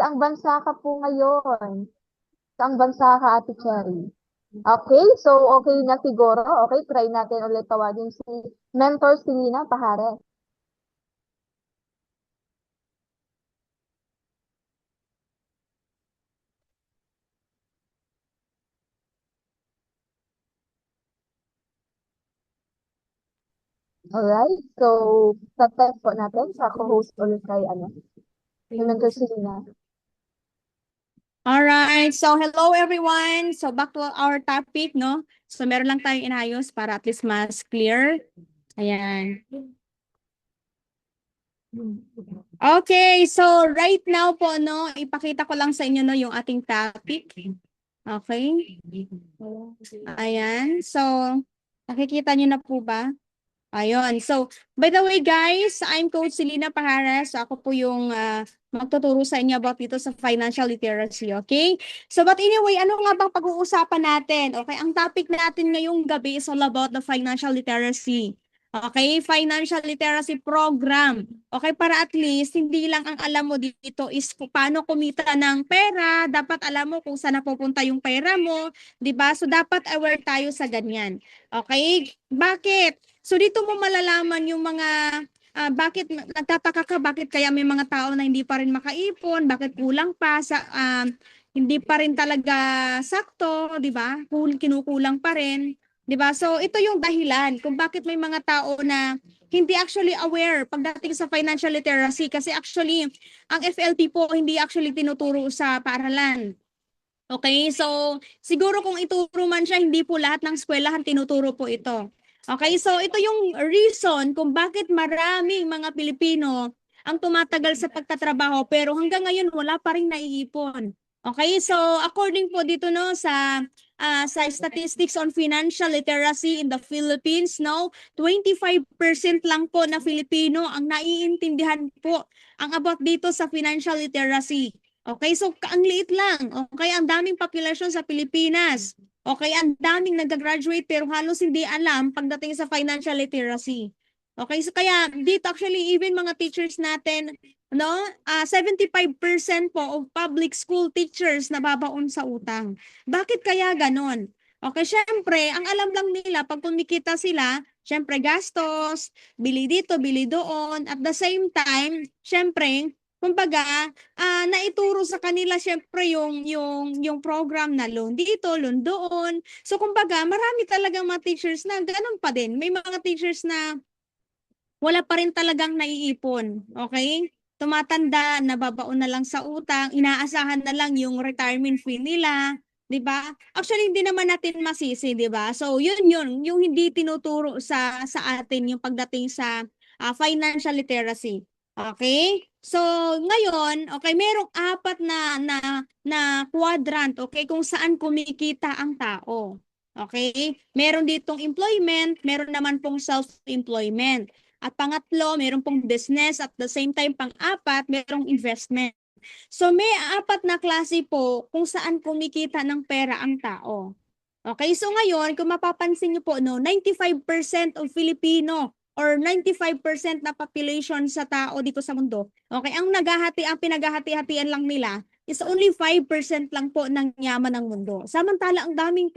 Saang bansa ka po ngayon? Saang bansa ka, Ate Cherry? Okay, so okay na siguro. Okay, try natin ulit tawagin si Mentor Selena Pajares. Alright, so sa test po natin, sa co-host ulit kay si Mentor Selena. Alright, so hello everyone. So back to our topic, no? So meron lang tayong inayos para at least mas clear. Ayan. Okay, so right now po, no, ipakita ko lang sa inyo, no, yung ating topic. Okay? Ayan, so nakikita niyo na po ba? Ayun. So, by the way guys, I'm Coach Selena Pajares. So, ako po yung magtuturo sa inyo about dito sa financial literacy, okay? So, but anyway, ano nga bang pag-uusapan natin? Okay, ang topic natin ngayong gabi is all about the financial literacy. Okay, financial literacy program. Okay, para at least hindi lang ang alam mo dito is paano kumita ng pera, dapat alam mo kung saan napupunta yung pera mo, 'di ba? So dapat aware tayo sa ganyan. Okay? Bakit? So dito mo malalaman yung mga bakit nagtataka ka, bakit kaya may mga tao na hindi pa rin makaipon, bakit kulang pa sa hindi pa rin talaga sakto, 'di ba? Kinukulang pa rin, 'di ba? So ito yung dahilan kung bakit may mga tao na hindi actually aware pagdating sa financial literacy kasi actually ang FLP po hindi actually tinuturo sa paaralan. Okay, so siguro kung ituro man siya, hindi po lahat ng eskwelahan tinuturo po ito. Okay, so ito yung reason kung bakit maraming mga Pilipino ang tumatagal sa pagtatrabaho pero hanggang ngayon wala pa rin naiipon. Okay, so according po dito no sa statistics on financial literacy in the Philippines, no, 25% lang po na Filipino ang naiintindihan po ang about dito sa financial literacy. Okay, so ang liit lang. Okay, ang daming populasyon sa Pilipinas. Okay, ang daming nag-graduate pero halos hindi alam pagdating sa financial literacy. Okay, so kaya dito actually even mga teachers natin, no, 75% po of public school teachers nababaon sa utang. Bakit kaya ganon? Okay, syempre, ang alam lang nila pag kumikita sila, syempre gastos, bili dito, bili doon. At the same time, syempre, kumbaga, naituro sa kanila syempre yung program na loan dito, loan doon. So kumbaga, marami talagang mga teachers na ganun pa din. May mga teachers na wala pa rin talagang naiipon. Okay? Tumatanda, nababaon na lang sa utang, inaasahan na lang yung retirement fee nila, 'di ba? Actually hindi naman natin masisi, 'di ba? So yun yung hindi tinuturo sa atin yung pagdating sa financial literacy. Okay? So ngayon, okay, merong apat na quadrant, okay, kung saan kumikita ang tao. Okay? Meron ditong employment, meron naman pong self-employment. At pangatlo, meron pong business. At the same time, pang-apat, merong investment. So may apat na klase po kung saan kumikita ng pera ang tao. Okay, so ngayon, kung mapapansin niyo po, no, 95% of Filipino or 95% na population sa tao dito sa mundo, okay, ang pinaghahati-hatian lang nila is only 5% lang po ng yaman ng mundo. Samantala, ang daming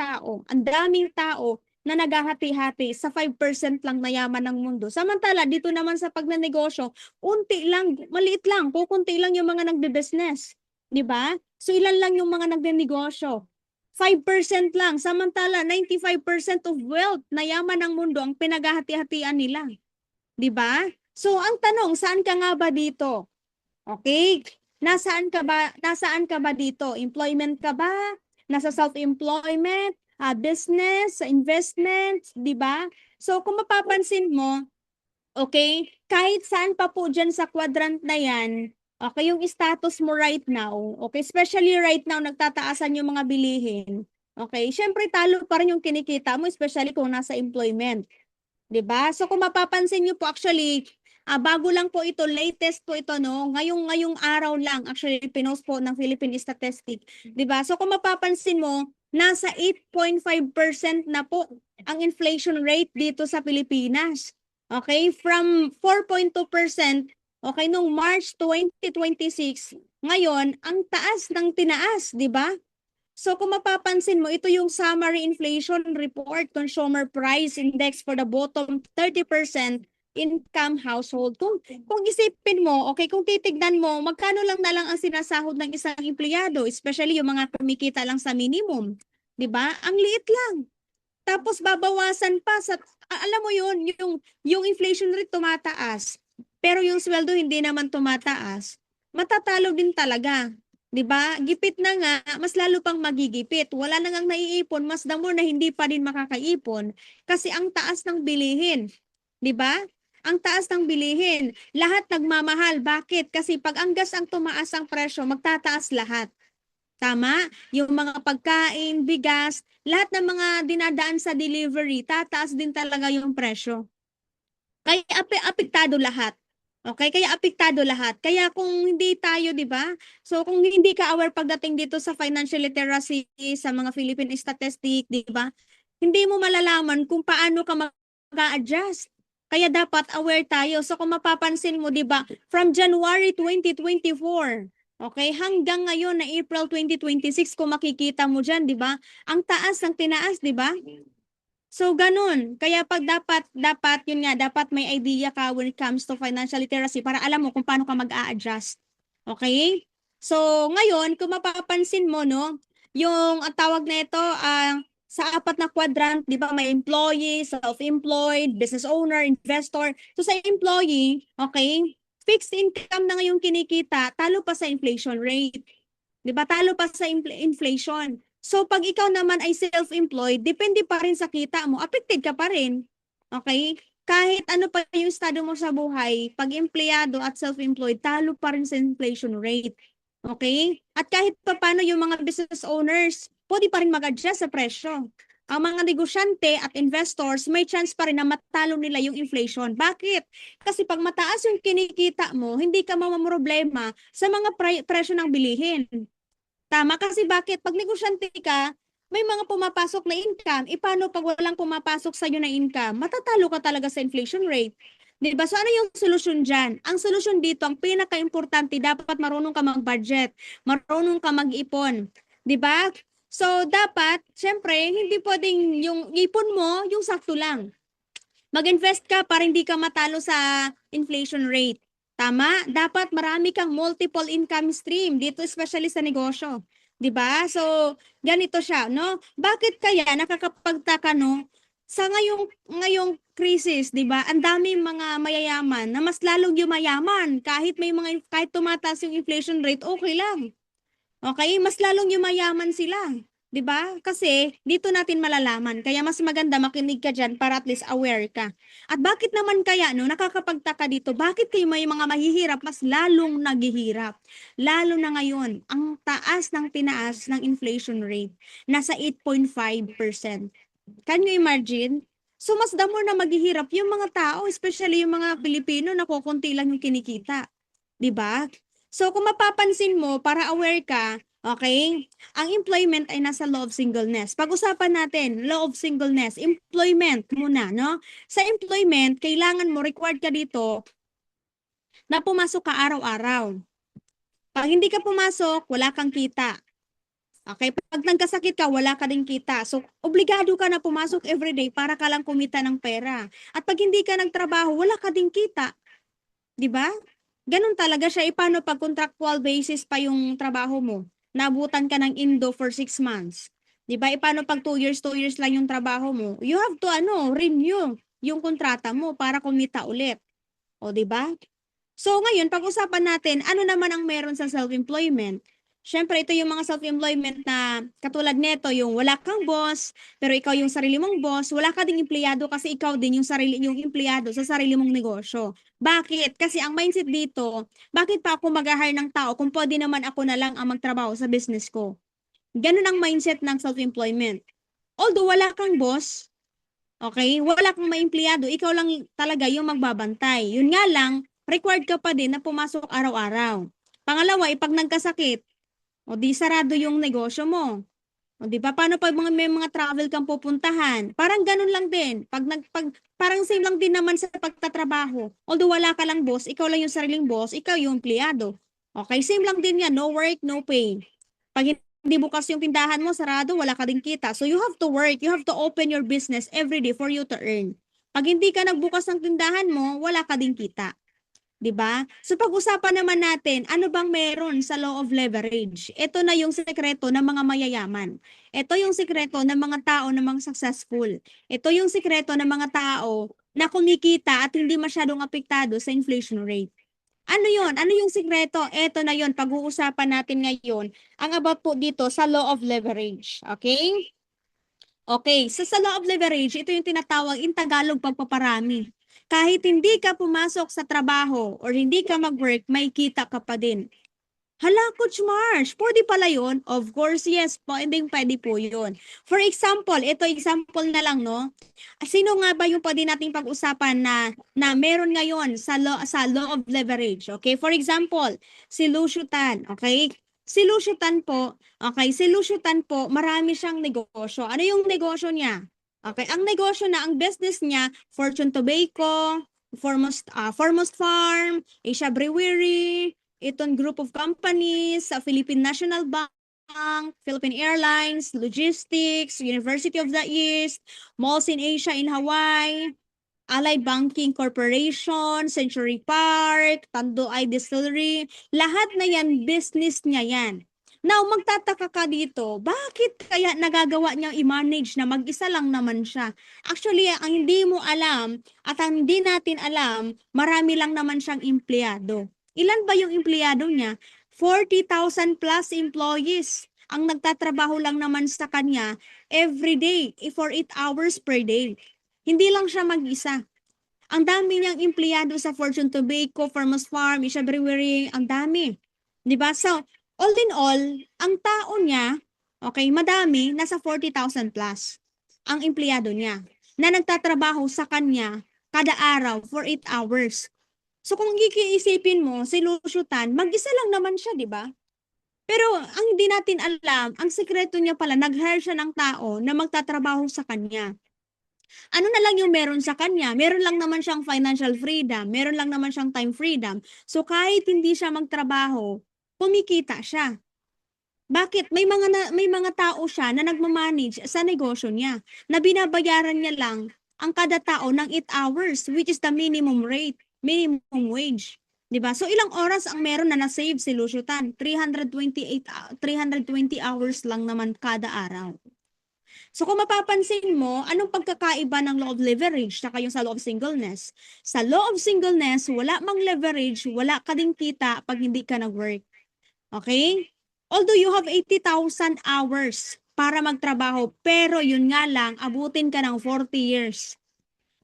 tao na naghahati-hati sa 5% lang na yaman ng mundo. Samantala, dito naman sa pagnanegosyo, unti lang, maliit lang, kukunti lang yung mga nagbe-business. 'Di ba? So ilan lang yung mga nagnenegosyo? 5% lang. Samantala, 95% of wealth na yaman ng mundo ang pinaghahati-hatian nila. 'Di ba? So ang tanong, saan ka nga ba dito? Okay? Nasaan ka ba? Nasaan ka ba dito? Employment ka ba? Nasa self-employment, business, investment, 'di ba? So kung mapapansin mo, okay, kahit saan pa po diyan sa quadrant na 'yan, okay, yung status mo right now, okay, especially right now nagtataasan yung mga bilihin. Okay, syempre talo pa rin yung kinikita mo especially kung nasa employment. 'Di ba? So kung mapapansin niyo po actually, bago lang po ito, latest po ito no. Ngayong araw lang actually pinost po ng Philippine Statistics, 'di ba? So kung mapapansin mo, nasa 8.5% na po ang inflation rate dito sa Pilipinas. Okay? From 4.2%, okay, nung March 2026, Ngayon, ang taas ng tinaas, di ba? So kung mapapansin mo, ito yung summary inflation report, consumer price index for the bottom 30% income household. Kung isipin mo, okay, kung titignan mo, magkano lang na lang ang sinasahod ng isang empleyado, especially yung mga kumikita lang sa minimum. 'Di ba? Ang liit lang. Tapos babawasan pa sa alam mo yun, yung inflation rate tumataas. Pero yung sweldo hindi naman tumataas. Matatalo din talaga. 'Di ba? Gipit na nga, mas lalo pang magigipit. Wala na ngang naiipon, mas the more na hindi pa din makakaipon kasi ang taas ng bilihin. 'Di ba? Ang taas ng bilihin. Lahat nagmamahal. Bakit? Kasi pag ang gas ang tumaas ang presyo, magtataas lahat. Tama? Yung mga pagkain, bigas, lahat ng mga dinadaan sa delivery, tataas din talaga yung presyo. Kaya apektado lahat. Okay? Kaya apektado lahat. Kaya kung hindi tayo, 'di ba? So kung hindi ka aware pagdating dito sa financial literacy sa mga Philippine statistic, 'di ba? Hindi mo malalaman kung paano ka mag-a-adjust. Kaya dapat aware tayo. So kung mapapansin mo, 'di ba, from January 2024, okay, hanggang ngayon na April 2026, kung makikita mo diyan, 'di ba? Ang taas ng tinaas, 'di ba? So ganun. Kaya pag dapat yun nga, dapat may idea ka when it comes to financial literacy para alam mo kung paano ka mag-a-adjust. Okay? So ngayon, kung mapapansin mo, no, yung ang tawag na ito, sa apat na quadrant, di ba, may employee, self-employed, business owner, investor. So sa employee, okay, fixed income na ngayong kinikita, talo pa sa inflation rate. Di ba? Talo pa sa inflation. So pag ikaw naman ay self-employed, depende pa rin sa kita mo, affected ka pa rin. Okay? Kahit ano pa yung estado mo sa buhay, pag empleyado at self-employed, talo pa rin sa inflation rate. Okay? At kahit pa paano yung mga business owners, pwede pa rin mag-adjust sa presyo. Ang mga negosyante at investors, may chance pa rin na matalo nila yung inflation. Bakit? Kasi pag mataas yung kinikita mo, hindi ka mamamroblema sa mga presyo ng bilihin. Tama kasi bakit? Pag negosyante ka, may mga pumapasok na income. E paano pag walang pumapasok sa iyo na income? Matatalo ka talaga sa inflation rate. 'Di ba? So ano yung solusyon diyan? Ang solusyon dito, ang pinaka-importante, dapat marunong ka mag-budget, marunong ka mag-ipon. 'Di ba? So dapat, syempre, hindi pwedeng yung ipon mo, yung sakto lang. Mag-invest ka para hindi ka matalo sa inflation rate. Tama? Dapat marami kang multiple income stream dito, especially sa negosyo. 'Di ba? So, ganito siya, no? Bakit kaya nakakapagtaka, no? Sa ngayong crisis, 'di ba? Ang daming mga mayayaman na mas lalong yumayaman kahit tumataas yung inflation rate, okay lang. Okay? Mas lalong yumayaman sila. 'Di ba? Kasi dito natin malalaman. Kaya mas maganda makinig ka diyan para at least aware ka. At bakit naman kaya no nakakapagtaka dito, bakit kayo may mga mahihirap mas lalong naghihirap? Lalo na ngayon, ang taas ng tinaas ng inflation rate, nasa 8.5%. Can you imagine? So mas the more na maghihirap yung mga tao, especially yung mga Pilipino na kukunti lang yung kinikita. 'Di ba? So kung mapapansin mo, para aware ka, okay? Ang employment ay nasa law of singleness. Pag-usapan natin, law of singleness, employment muna, no? Sa employment, kailangan mo, required ka dito na pumasok ka araw-araw. Pag hindi ka pumasok, wala kang kita. Okay? Pag nagkasakit ka, wala ka din kita. So, obligado ka na pumasok everyday para ka lang kumita ng pera. At pag hindi ka nagtrabaho, wala ka din kita. 'Di ba? Ganun talaga siya. Paano pag contractual basis pa yung trabaho mo? Nabutan ka ng Indo for 6 months. 'Di ba? Paano pag 2 years lang yung trabaho mo? You have to renew yung kontrata mo para kumita ulit. O 'di ba? So ngayon, pag-usapan natin, ano naman ang meron sa self-employment? Siyempre, ito yung mga self-employment na katulad nito, yung wala kang boss, pero ikaw yung sarili mong boss, wala ka ding empleyado kasi ikaw din yung empleyado sa sarili mong negosyo. Bakit? Kasi ang mindset dito, bakit pa ako mag-hire ng tao kung pwede naman ako na lang ang magtrabaho sa business ko? Ganun ang mindset ng self-employment. Although wala kang boss, okay, wala kang maempleyado, ikaw lang talaga yung magbabantay. Yun nga lang, required ka pa din na pumasok araw-araw. Pangalawa, pag nagkasakit, o di sarado yung negosyo mo. O di ba? Paano pag may mga travel kang pupuntahan? Parang ganun lang din. Parang same lang din naman sa pagtatrabaho. Although wala ka lang boss, ikaw lang yung sariling boss, ikaw yung empleyado. Okay, same lang din yan. No work, no pay. Pag hindi bukas yung tindahan mo, sarado, wala ka din kita. So you have to work. You have to open your business every day for you to earn. Pag hindi ka nagbukas ng tindahan mo, wala ka din kita. 'Di ba? So pag-usapan naman natin, ano bang meron sa law of leverage? Ito na yung sekreto ng mga mayayaman. Ito yung sekreto ng mga tao na mga successful. Ito yung sekreto ng mga tao na kumikita at hindi masyadong apektado sa inflation rate. Ano yon? Ano yung sikreto? Ito na yon, pag-uusapan natin ngayon. Ang about po dito sa law of leverage. Okay? Okay, so sa law of leverage, ito yung tinatawag in Tagalog pagpaparami. Kahit hindi ka pumasok sa trabaho or hindi ka mag-work, may kita ka pa din. Hala, Coach Marsh, pwede pala yun? Of course, yes, pwede po yun. For example, ito example na lang, no? Sino nga ba yung pwede nating pag-usapan na meron ngayon sa law of leverage? Okay, for example, si Lucio Tan, okay? Si Lucio Tan po, okay, si Lucio Tan po, marami siyang negosyo. Ano yung negosyo niya? Okay, ang negosyo na, ang business niya, Fortune Tobacco, Foremost Farm, Asia Brewery, itong group of companies, sa Philippine National Bank, Philippine Airlines, Logistics, University of the East, malls in Asia, in Hawaii, Allied Banking Corporation, Century Park, Tanduay Distillery, lahat na yan, business niya yan. Now, magtataka ka dito, bakit kaya nagagawa niyang i-manage na mag-isa lang naman siya? Actually, ang hindi mo alam at ang hindi natin alam, marami lang naman siyang empleyado. Ilan ba yung empleyado niya? 40,000 plus employees ang nagtatrabaho lang naman sa kanya every day, for 8 hours per day. Hindi lang siya mag-isa. Ang dami niyang empleyado sa Fortune Tobacco, Farmers Farm, Asia Brewery, ang dami. 'Di ba? So, all in all, ang tao niya, okay, madami, nasa 40,000 plus ang empleyado niya na nagtatrabaho sa kanya kada araw for 8 hours. So kung iisipin mo, si Lucio Tan, mag-isa lang naman siya, 'di ba? Pero ang hindi natin alam, ang sekreto niya pala, nag-hire siya ng tao na magtatrabaho sa kanya. Ano na lang yung meron sa kanya? Meron lang naman siyang financial freedom, meron lang naman siyang time freedom. So kahit hindi siya magtrabaho, kumikita siya. Bakit? May mga tao siya na nagmamanage sa negosyo niya, na binabayaran niya lang ang kada tao ng 8 hours, which is the minimum rate, minimum wage. 'Di ba? So ilang oras ang meron na na-save si Lucio Tan? 320 hours lang naman kada araw. So kung mapapansin mo, anong pagkakaiba ng law of leverage saka yung sa law of singleness? Sa law of singleness, wala mang leverage, wala ka ding kita pag hindi ka nag-work. Okay? Although you have 80,000 hours para magtrabaho, pero yun nga lang, abutin ka ng 40 years.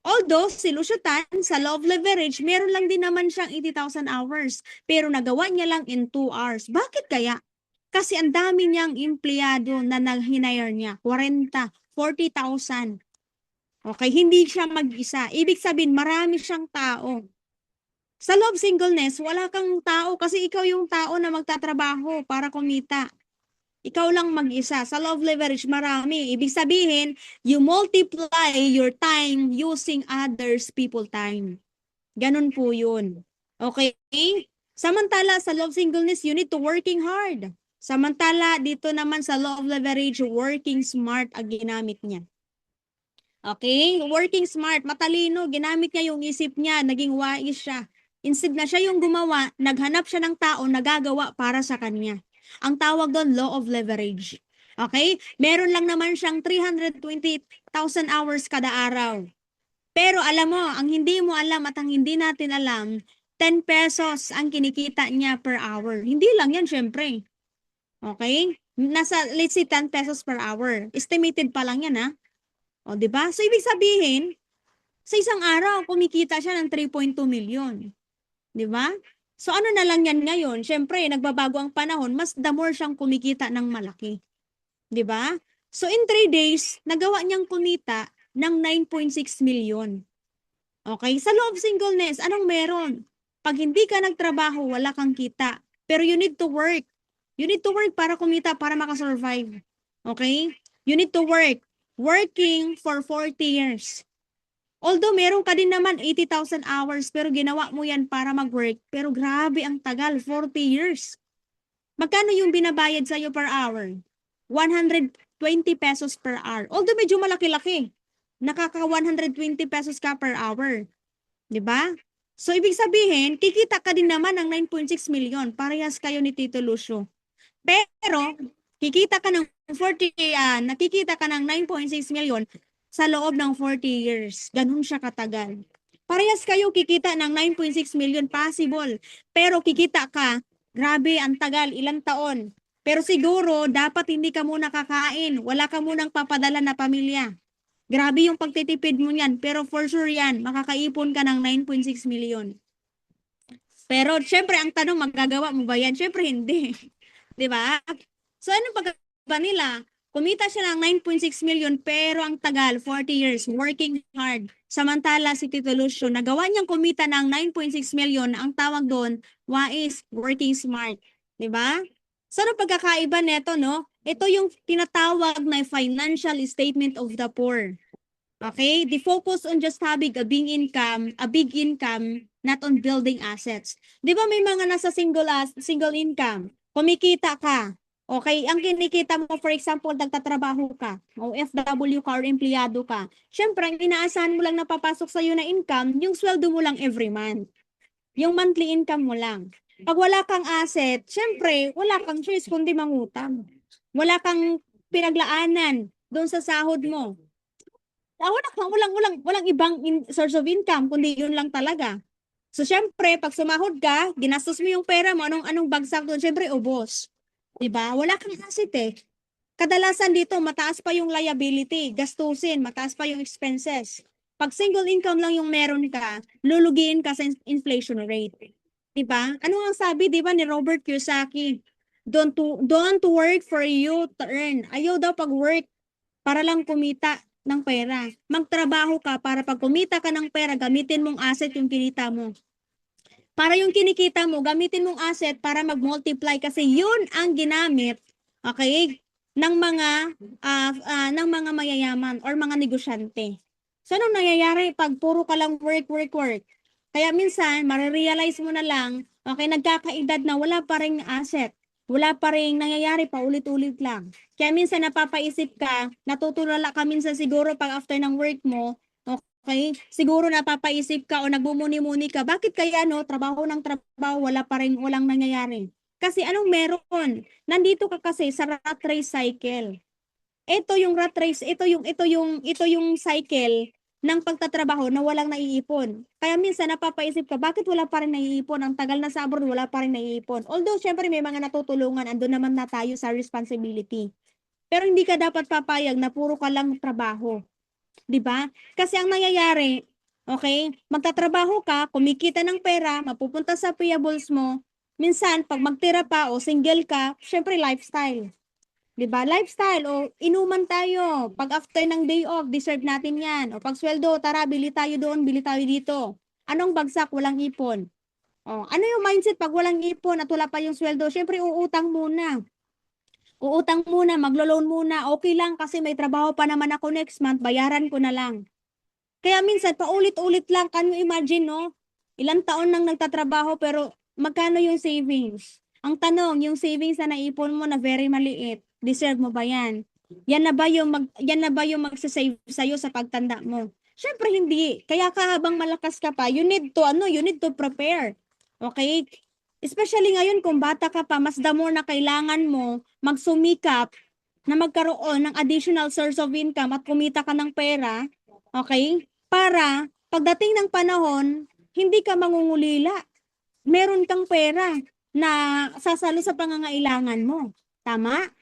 Although si Lucio Tan, sa law of leverage, meron lang din naman siyang 80,000 hours, pero nagawa niya lang in 2 hours. Bakit kaya? Kasi ang dami niyang empleyado na nag-hire niya, 40,000. Okay, hindi siya mag-isa. Ibig sabihin, marami siyang tao. Sa love singleness, wala kang tao kasi ikaw yung tao na magtatrabaho para kumita. Ikaw lang mag-isa. Sa love leverage, marami. Ibig sabihin, you multiply your time using others people time. Ganun po yun. Okay? Samantala, sa love singleness, you need to working hard. Samantala, dito naman sa law of leverage, working smart ang ginamit niya. Okay? Working smart, matalino, ginamit niya yung isip niya, naging wise siya. Instead na siya yung gumawa, naghanap siya ng tao na gagawa para sa kanya. Ang tawag doon, law of leverage. Okay? Meron lang naman siyang 320,000 hours kada araw. Pero alam mo, ang hindi mo alam at ang hindi natin alam, 10 pesos ang kinikita niya per hour. Hindi lang yan, syempre. Okay? Let's say 10 pesos per hour. Estimated pa lang yan, ha? O, di ba? So, ibig sabihin, sa isang araw, kumikita siya ng 3.2 million. Di ba? So, ano na lang yan ngayon? Syempre, nagbabago ang panahon, mas the more siyang kumikita ng malaki. Di ba? So, in 3 days, nagawa niyang kumita ng 9.6 million. Okay? Sa loob singleness, anong meron? Pag hindi ka nagtrabaho, wala kang kita. Pero you need to work. You need to work para kumita, para makasurvive. Okay? You need to work. Working for 40 years. Although meron ka din naman 80,000 hours pero ginawa mo yan para mag-work. Pero grabe ang tagal, 40 years. Magkano yung binabayad sa'yo per hour? 120 pesos per hour. Although medyo malaki-laki. Nakaka 120 pesos ka per hour. 'Di ba? So ibig sabihin, kikita ka din naman ng 9.6 million. Parehas kayo ni Tito Lucio. Pero kikita ka ng 40 nakikita ka ng 9.6 million sa loob ng 40 years. Ganun siya katagal. Parehas kayo kikita ng 9.6 million possible. Pero kikita ka, grabe ang tagal, ilang taon. Pero siguro dapat hindi ka muna kakain, wala ka munang papadala na pamilya. Grabe yung pagtitipid mo niyan, pero for sure yan, makakaipon ka ng 9.6 million. Pero syempre ang tanong, magagawa mo ba yan? Syempre hindi. 'Di ba? So ano pagkakaba nila? Kumita siya ng 9.6 million pero ang tagal, 40 years, working hard. Samantala si Tito Lucio, nagawa niyang kumita ng 9.6 million, ang tawag doon, wais, working smart. 'Di ba? So ano pagkakaiba nito, no? Ito yung tinatawag na financial statement of the poor. Okay? The focus on just having a big income, not on building assets. 'Di ba may mga nasa single income? Kumikita ka. Okay, ang kinikita mo, for example, nagtatrabaho ka, OFW ka or empleyado ka. Syempre, ang inaasahan mo lang na papasok sa iyo na income, yung sweldo mo lang every month. Yung monthly income mo lang. Pag wala kang asset, syempre, wala kang choice kundi mangutang. Wala kang pinaglaanan doon sa sahod mo. Walang ibang source of income, kundi yun lang talaga. So, syempre, pag sumahod ka, ginastos mo yung pera mo, anong bagsak doon? Syempre, ubos. Diba? Wala kang asset eh. Kadalasan dito, mataas pa yung liability, gastusin, mataas pa yung expenses. Pag single income lang yung meron ka, lulugiin ka sa inflation rate. Diba? Ano ang sabi, diba, ni Robert Kiyosaki? Don't work for you to earn. Ayaw daw pag-work para lang kumita ng pera. Magtrabaho ka para pag kumita ka ng pera, gamitin mong asset yung kinita mo. Para yung kinikita mo, gamitin mong asset para mag-multiply kasi yun ang ginamit, okay, ng mga mayayaman or mga negosyante. So anong nangyayari pag puro ka lang work? Kaya minsan, marirealize mo na lang, okay, nagkakaedad na wala pa ring asset. Wala pa ring nangyayari, paulit-ulit lang. Kaya minsan napapaisip ka, natutulala ka minsan siguro pag after ng work mo, okay, siguro napapaisip ka o nagbumuni-muni ka, bakit kaya trabaho ng trabaho, walang nangyayari? Kasi anong meron? Nandito ka kasi sa rat race cycle. Ito yung rat race, ito yung cycle ng pagtatrabaho na walang naiipon. Kaya minsan napapaisip ka, bakit wala pa rin naiipon? Ang tagal na sa abroad, wala pa rin naiipon. Although, syempre may mga natutulungan, andun naman na tayo sa responsibility. Pero hindi ka dapat papayag na puro ka lang trabaho. 'Di ba? Kasi ang nangyayari, okay, magtatrabaho ka, kumikita ng pera, mapupunta sa payables mo. Minsan, pag magtira pa o single ka, syempre lifestyle. 'Di ba? Lifestyle o inuman tayo. Pag after ng day off, deserve natin 'yan. O pag sweldo, tara, bili tayo doon, bili tayo dito. Anong bagsak? Walang ipon. O, ano yung mindset pag walang ipon at wala pa yung sweldo? Syempre, uutang muna, maglo-loan muna, okay lang kasi may trabaho pa naman ako next month, bayaran ko na lang. Kaya minsan, paulit-ulit lang, can you imagine, no? Ilang taon nang nagtatrabaho pero magkano yung savings? Ang tanong, yung savings na naipon mo na very maliit, deserve mo ba yan? Yan na ba yung magsasave sa'yo sa pagtanda mo? Syempre hindi. Kaya habang malakas ka pa, you need to prepare. Okay? Especially ngayon kung bata ka pa, mas the more na kailangan mo magsumikap na magkaroon ng additional source of income at kumita ka ng pera, okay? Para pagdating ng panahon, hindi ka mangungulila. Meron kang pera na sasalo sa pangangailangan mo. Tama?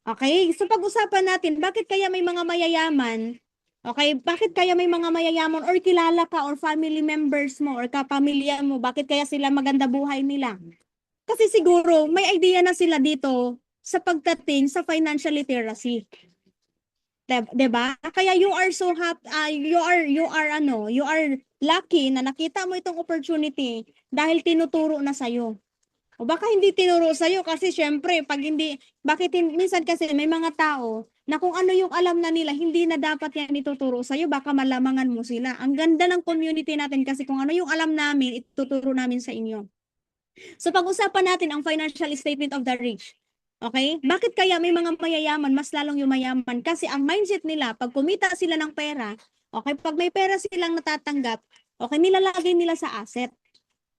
Okay? So pag-usapan natin, bakit kaya may mga mayayaman? Okay, bakit kaya may mga mayayaman or kilala ka or family members mo or kapamilya mo, bakit kaya sila maganda buhay nila? Kasi siguro may idea na sila dito sa pagdating sa financial literacy. 'Di ba? Kaya you are so happy, you are lucky na nakita mo itong opportunity dahil tinuturo na sa iyo. O baka hindi tinuro sa'yo kasi syempre, pag hindi, minsan kasi may mga tao na kung ano yung alam na nila, hindi na dapat yan ituturo sa'yo, baka malamangan mo sila. Ang ganda ng community natin kasi kung ano yung alam namin, ituturo namin sa inyo. So pag-usapan natin ang financial statement of the rich. Okay? Bakit kaya may mga mayayaman, mas lalong yumayaman? Kasi ang mindset nila, pag kumita sila ng pera, okay, pag may pera silang natatanggap, okay, nilalagay nila sa asset.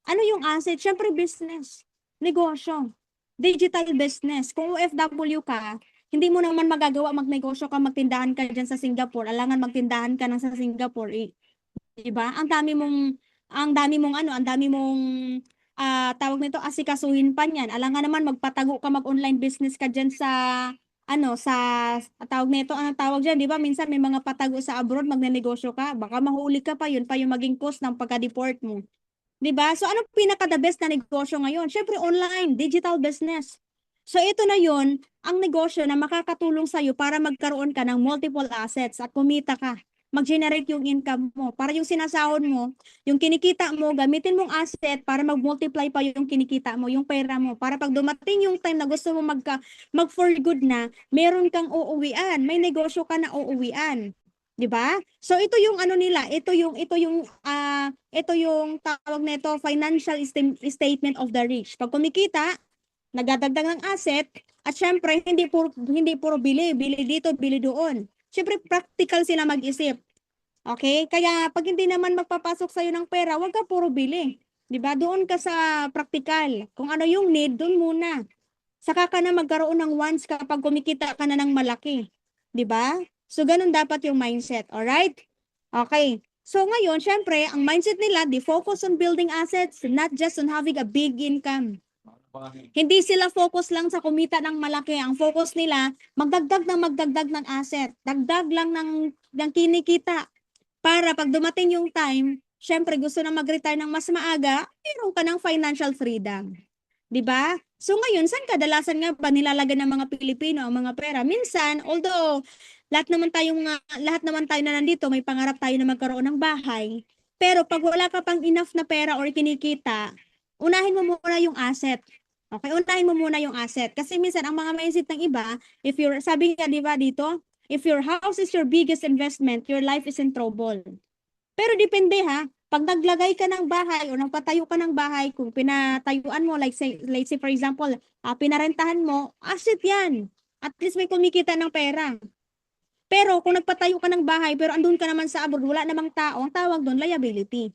Ano yung asset? Siyempre business, negosyo, digital business. Kung OFW ka, hindi mo naman magagawa magnegosyo ka, magtindahan ka dyan sa Singapore, alangan magtindahan ka nang sa Singapore, eh. Diba? Ang dami mong tawag nito asikasuhin pa niyan. Alangan naman magpatago ka mag-online business ka diyan sa sa tawag nito, anong tawag diyan, 'di ba? Minsan may mga patago sa abroad magnenegosyo ka, baka mahuli ka pa, yun pa yung maging cost ng pagka-deport mo. 'Di ba? So ano pinaka the best na negosyo ngayon? Syempre online, digital business. So ito na 'yon, ang negosyo na makakatulong sa iyo para magkaroon ka ng multiple assets at kumita ka. Mag-generate yung income mo. Para yung sinasahod mo, yung kinikita mo, gamitin mong asset para mag-multiply pa yung kinikita mo, yung pera mo. Para pag dumating yung time na gusto mo mag for good na, meron kang uuwian. May negosyo ka na uuwian. 'Di ba? So ito yung ano nila, ito yung tawag nito financial statement of the rich. Pag kumikita, nagdadagdag ng asset at syempre hindi puro bili dito, bili doon. Syempre practical sila mag-isip. Okay? Kaya pag hindi naman magpapasok sa iyo ng pera, huwag ka puro bili. 'Di ba? Doon ka sa practical. Kung ano yung need, doon muna. Saka ka na magkaroon ng wants kapag kumikita ka na ng malaki. 'Di ba? So ganun dapat yung mindset, alright? Okay. So ngayon, syempre, ang mindset nila, they focus on building assets, not just on having a big income. Hindi sila focus lang sa kumita ng malaki. Ang focus nila, magdagdag ng asset. Dagdag lang ng kinikita. Para pag dumating yung time, syempre gusto na mag-retire ng mas maaga, meron ka ng financial freedom. 'Di ba? So ngayon, saan kadalasan nga ba nilalagay ng mga Pilipino ang mga pera? Minsan, although lahat naman tayo na nandito, may pangarap tayo na magkaroon ng bahay. Pero pag wala ka pang enough na pera or kinikita, unahin mo muna yung asset. Okay, unahin mo muna yung asset. Kasi minsan, ang mga mindset ng iba, sabi nga, di ba dito, if your house is your biggest investment, your life is in trouble. Pero depende ha, pag naglagay ka ng bahay o nagpatayo ka ng bahay, kung pinatayuan mo, let's say for example, pinarentahan mo, asset yan. At least may kumikita ng pera. Pero kung nagpatayo ka ng bahay, pero andun ka naman sa abroad, wala namang tao, ang tawag doon, liability.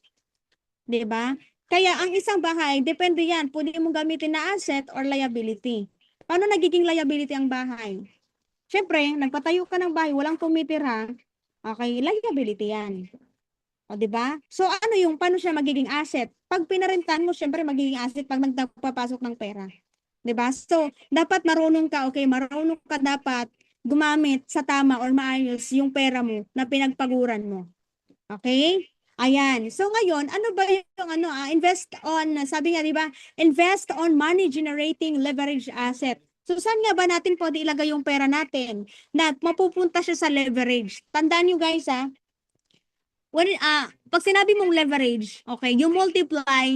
'Di ba? Kaya ang isang bahay, depende yan, pwede mong gamitin na asset or liability. Paano nagiging liability ang bahay? Siyempre, nagpatayo ka ng bahay, walang tumitira, okay, liability yan. O, di ba? So, paano siya magiging asset? Pag pinarentahan mo, syempre magiging asset pag nagpapasok ng pera. Di ba? So, dapat marunong ka dapat gumamit sa tama or maayos yung pera mo na pinagpaguran mo. Okay? Ayan. So, ngayon, ano ba yung invest on, sabi nga, di ba? Invest on money generating leverage asset. So, saan nga ba natin pwede ilagay yung pera natin na mapupunta siya sa leverage? Tandaan nyo guys, pag sinabi mong leverage, okay, you multiply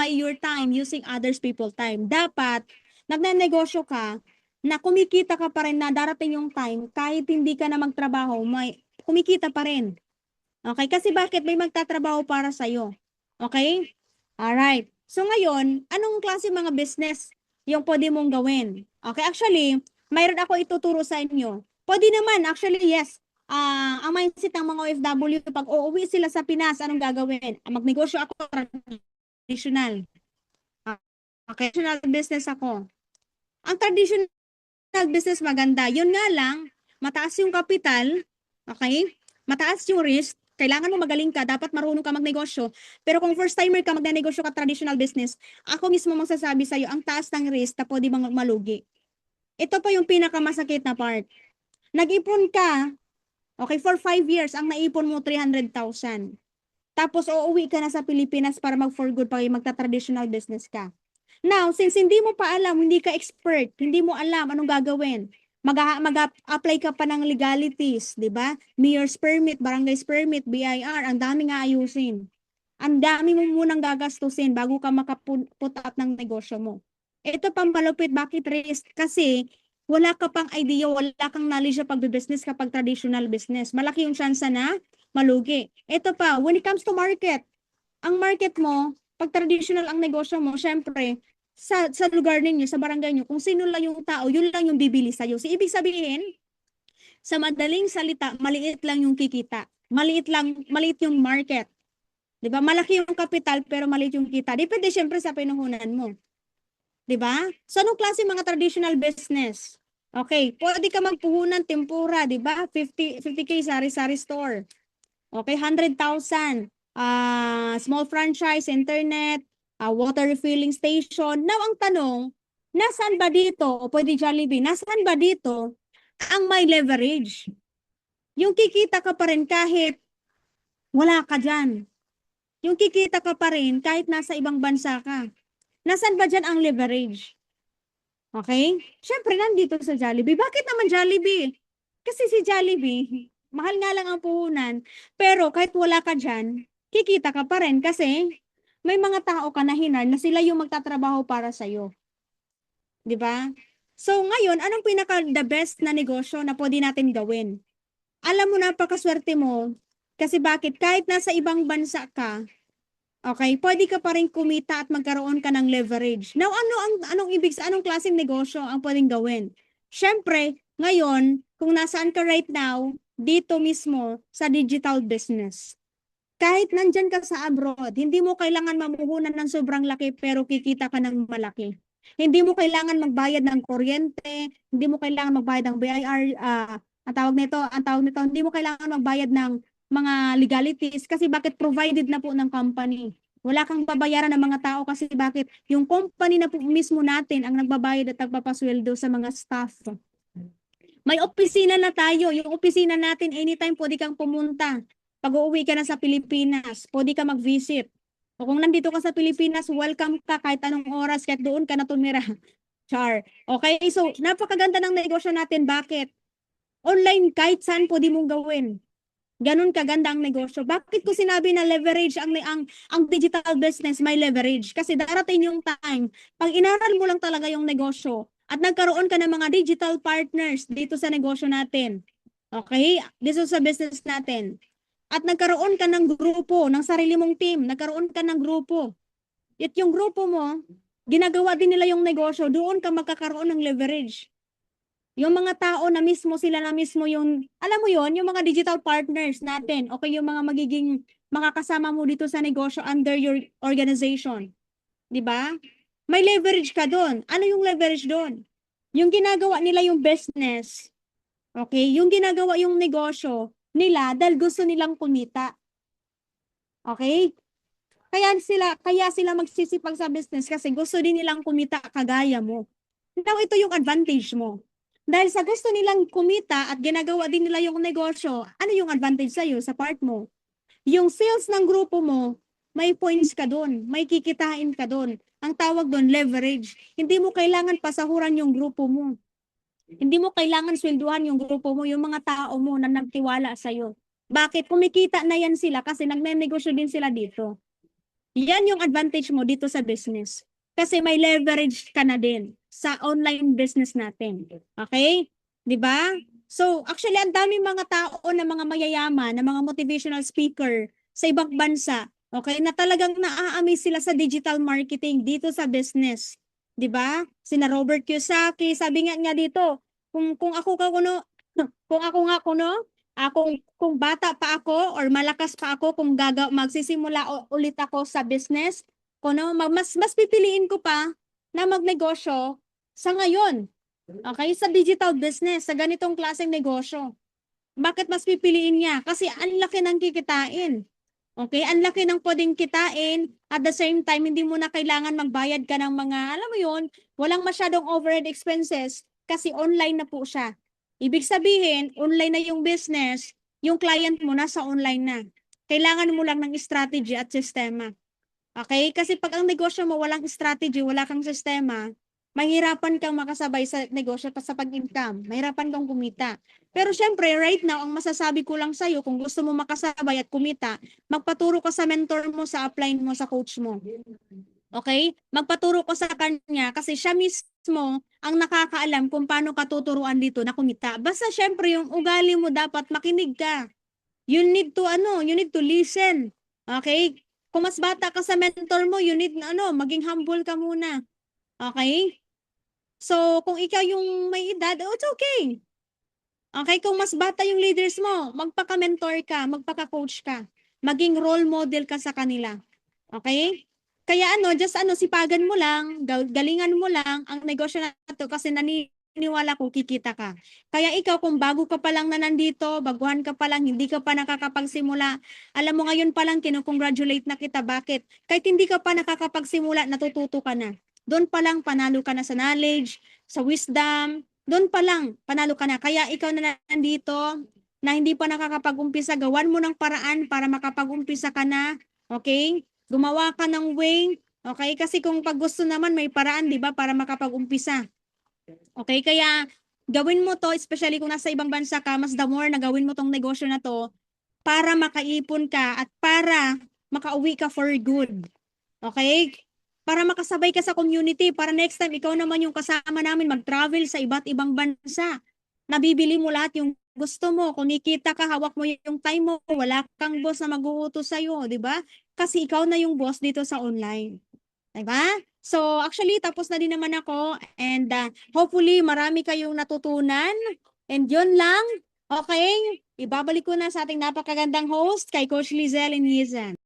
your time using others people time. Dapat nagnenegosyo ka na kumikita ka pa rin na darating yung time kahit hindi ka na magtrabaho, may kumikita pa rin. Okay? Kasi bakit may magtatrabaho para sa iyo? Okay? All right. So ngayon, anong klase mga business yung pwede mong gawin? Okay, actually, mayroon ako ituturo sa inyo. Pwede naman, actually, yes. Ang mindset ng mga OFW, pag uuwi sila sa Pinas, anong gagawin? Magnegosyo ako, traditional. Okay, traditional business ako. Ang traditional business maganda. Yun nga lang, mataas yung capital, okay? Mataas yung risk, kailangan mo magaling ka, dapat marunong ka magnegosyo. Pero kung first timer ka, magnenegosyo ka traditional business, ako mismo magsasabi sa'yo, ang taas ng risk na pwede bang malugi. Ito pa yung pinakamasakit na part. Nag-ipon ka, okay, for 5 years, ang naipon mo 300,000. Tapos uuwi ka na sa Pilipinas para mag-for good pag magta-traditional business ka. Now, since hindi mo pa alam, hindi ka expert, hindi mo alam anong gagawin, mag-apply ka pa ng legalities, di ba? Mayor's permit, barangay's permit, BIR, ang daming aayusin. Ang dami mo munang gagastusin bago ka makaput up ng negosyo mo. Ito pang malupit, bakit risk? Kasi wala ka pang idea, wala kang knowledge sa pagbe-business kapag traditional business. Malaki yung chance na malugi. Ito pa, when it comes to market, ang market mo, pag traditional ang negosyo mo, syempre, sa lugar ninyo, sa barangay nyo, kung sino lang yung tao, yun lang yung bibili sa'yo. So, ibig sabihin, sa madaling salita, maliit lang yung kikita. Maliit yung market. 'Di ba? Malaki yung kapital pero maliit yung kita. Depende syempre sa pinuhunan mo. 'Di ba? So anong klase mga traditional business? Okay, pwede ka magpuhunan tempura, 'di ba? 50K sari-sari store. Okay, 100,000. Small franchise, internet, water refilling station. Now ang tanong, nasaan ba dito o pwede Jollibee? Nasaan ba dito ang may leverage? Yung kikita ka pa rin kahit wala ka dyan. Yung kikita ka pa rin kahit nasa ibang bansa ka. Nasaan ba dyan ang leverage? Okay? Siyempre, nandito sa Jollibee. Bakit naman Jollibee? Kasi si Jollibee, mahal nga lang ang puhunan. Pero kahit wala ka dyan, kikita ka pa rin kasi may mga tao ka na hinar na sila yung magtatrabaho para sa'yo. 'Di ba? So ngayon, anong pinaka the best na negosyo na pwede natin gawin? Alam mo, napakaswerte mo. Kasi bakit? Kahit nasa ibang bansa ka, okay, pwede ka pa rin kumita at magkaroon ka ng leverage. Now, anong klaseng negosyo ang pwedeng gawin? Siyempre, ngayon, kung nasaan ka right now, dito mismo sa digital business. Kahit nandyan ka sa abroad, hindi mo kailangan mamuhunan ng sobrang laki pero kikita ka ng malaki. Hindi mo kailangan magbayad ng kuryente, hindi mo kailangan magbayad ng BIR, ang tawag nito, hindi mo kailangan magbayad ng mga legalities kasi bakit provided na po ng company. Wala kang babayaran ng mga tao kasi bakit yung company na po mismo natin ang nagbabayad at nagpapasweldo sa mga staff. May opisina na tayo. Yung opisina natin, anytime pwede kang pumunta. Pag uuwi ka na sa Pilipinas, pwede ka mag-visit. O kung nandito ka sa Pilipinas, welcome ka kahit anong oras, kahit doon ka na tumira. Char. Okay, so napakaganda ng negosyo natin. Bakit? Online, kahit saan pwede mong gawin. Ganun kaganda ang negosyo. Bakit ko sinabi na leverage ang digital business may leverage? Kasi darating yung time, pag inaral mo lang talaga yung negosyo at nagkaroon ka ng mga digital partners dito sa negosyo natin. Okay? Dito sa business natin. At nagkaroon ka ng grupo, ng sarili mong team, nagkaroon ka ng grupo. At yung grupo mo, ginagawa din nila yung negosyo, doon ka magkakaroon ng leverage. Yung mga tao na mismo, sila na mismo yung, alam mo yon, yung mga digital partners natin, okay, yung mga magiging makakasama mo dito sa negosyo under your organization. Di ba? May leverage ka doon. Ano yung leverage doon? Yung ginagawa nila yung business, okay, yung ginagawa yung negosyo nila dahil gusto nilang kumita. Okay? Kaya sila magsisipag sa business kasi gusto din nilang kumita kagaya mo. Now, ito yung advantage mo. Dahil sa gusto nilang kumita at ginagawa din nila yung negosyo, ano yung advantage sa'yo sa part mo? Yung sales ng grupo mo, may points ka doon, may kikitain ka doon. Ang tawag doon, leverage. Hindi mo kailangan pasahuran yung grupo mo. Hindi mo kailangan swelduhan yung grupo mo, yung mga tao mo na nagtiwala sa'yo. Bakit? Kumikita na yan sila kasi nagnenegosyo din sila dito. Yan yung advantage mo dito sa business. Kasi may leverage ka na din sa online business natin. Okay? 'Di ba? So, actually, ang daming mga tao na mga mayayaman, na mga motivational speaker sa ibang bansa, okay, na talagang naa-amaze sila sa digital marketing dito sa business. 'Di ba? Sina Robert Kiyosaki, sabi nga dito, kung ako ka kuno, kung ako nga kuno, kung bata pa ako or malakas pa ako, kung magsisimula ulit ako sa business, kuno mas pipiliin ko pa na magnegosyo sa ngayon. Okay, sa digital business, sa ganitong klaseng negosyo. Bakit mas pipiliin niya? Kasi ang laki ng kikitain. Okay, ang laki ng pwedeng kitain. At the same time, hindi mo na kailangan magbayad ka ng mga, alam mo yun, walang masyadong overhead expenses kasi online na po siya. Ibig sabihin, online na yung business, yung client mo nasa online na. Kailangan mo lang ng strategy at sistema. Okay? Kasi pag ang negosyo mo walang strategy, wala kang sistema, mahirapan kang makasabay sa negosyo pa sa pag-income. Mahirapan kang kumita. Pero syempre, right now, ang masasabi ko lang sa'yo, kung gusto mo makasabay at kumita, magpaturo ka sa mentor mo, sa upline mo, sa coach mo. Okay? Magpaturo ka sa kanya kasi siya mismo ang nakakaalam kung paano ka tuturuan dito na kumita. Basta syempre, yung ugali mo dapat makinig ka. You need to listen. Okay? Kung mas bata ka sa mentor mo, you need maging humble ka muna. Okay? So, kung ikaw yung may edad, oh, it's okay. Okay, kung mas bata yung leaders mo, magpaka-mentor ka, magpaka-coach ka. Maging role model ka sa kanila. Okay? Kaya just sipagan mo lang, galingan mo lang ang negosyo na to kasi naniniwala ko kikita ka. Kaya ikaw kung bago ka pa lang na nandito, baguhan ka pa lang, hindi ka pa nakakapagsimula, alam mo ngayon pa lang kinukongratulate na kita. Bakit? Kahit hindi ka pa nakakapagsimula, natututo ka na. Doon pa lang panalo ka na sa knowledge, sa wisdom, doon pa lang panalo ka na. Kaya ikaw na nandito na hindi pa nakakapag-umpisa, gawan mo ng paraan para makapag-umpisa ka na. Okay? Gumawa ka ng way. Okay? Kasi kung pag gusto naman may paraan, 'di ba, para makapag-umpisa. Okay? Kaya gawin mo 'to, especially kung nasa ibang bansa ka, mas the more na gawin mo 'tong negosyo na 'to para makaipon ka at para makauwi ka for good. Okay? Para makasabay ka sa community, para next time ikaw naman yung kasama namin mag-travel sa iba't ibang bansa. Nabibili mo lahat yung gusto mo. Kung ikita ka, hawak mo yung time mo. Wala kang boss na mag-uutos sa'yo, di ba? Kasi ikaw na yung boss dito sa online. Di ba? So, actually, tapos na din naman ako. And hopefully, marami kayong natutunan. And yun lang. Okay? Ibabalik ko na sa ating napakagandang host, kay Coach Lizelle Inizan.